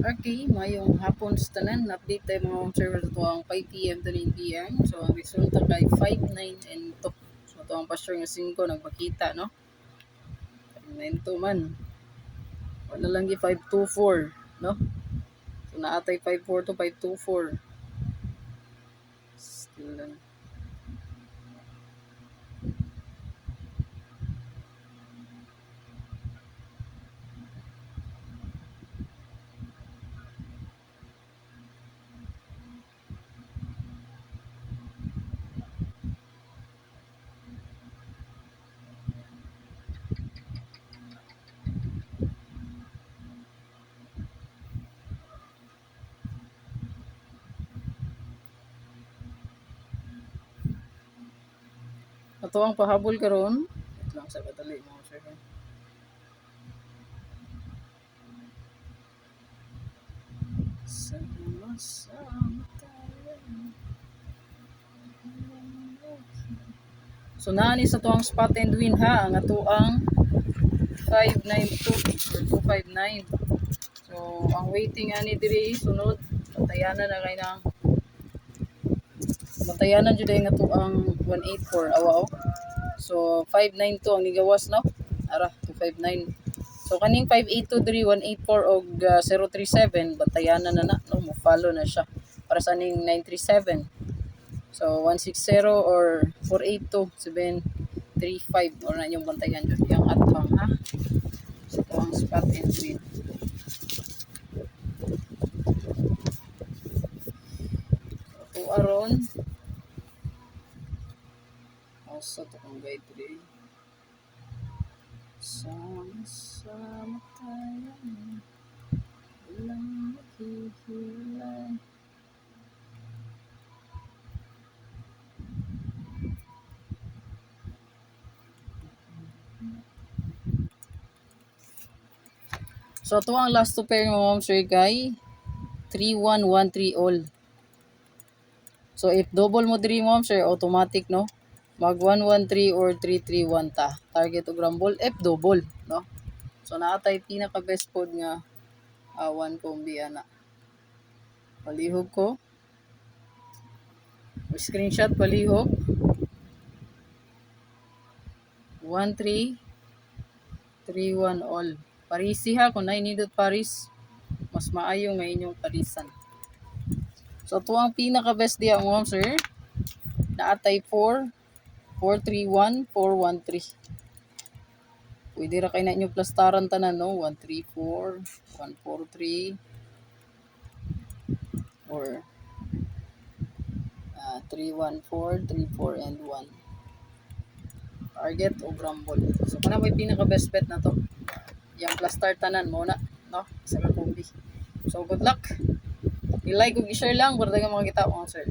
Okay, mayong hapon sa tanan. Update tayo mga observer sa tuwang 5 p.m. to 9 p.m. So, ang resulta kay 5, 9, and 2. So, tuwang pastor nga 5 nagpakita, no? 9 2 man. Wala lang 524, no? So, naatay 54 to 524. Still lang. Ato ang pahabol karon. Wait lang sa kadali mga observer. Sama-sama tayo. So, naani sa tuwang spot and win ha. Ang atuang 592 or 259. So, ang waiting ani diri sunod. Batayanan na kay nang batayanan jud nga to ang 184 awa. So 592 ang nigawas no. Ara 259. So kaning 582 diri 184 og 037 batayanan na no mo follow na siya para sa ning 937. So 160 or 482 735 or na yung bantayan jud yung atbang ha. So ang spot and win. Aron asa to kung guide today sama-sama tayo walang maghihilay. So ito ang last two pair mo sir kay 3113 all. So if double mo diri mo sir automatic no mag 113 or 331 ta. Target og rumble if double no. So naatay pinaka best pod nga 1 combi ana. Palihog ko. Screenshot palihog. 1331 all. Parisi ha kung nainidot Paris mas maayo nga inyong parisan. So ito ang pinaka best diya mo sir. Naatay 4 431 413. Pwede ra kay na inyo plastaran tanan no 134 143 or 314 34 and 1. Target o rumble. So kana may pinaka best bet na to. Yang plastar tanan mo na no sa kombi. So good luck. I-like ug i-share lang para daghang makakita mo sir.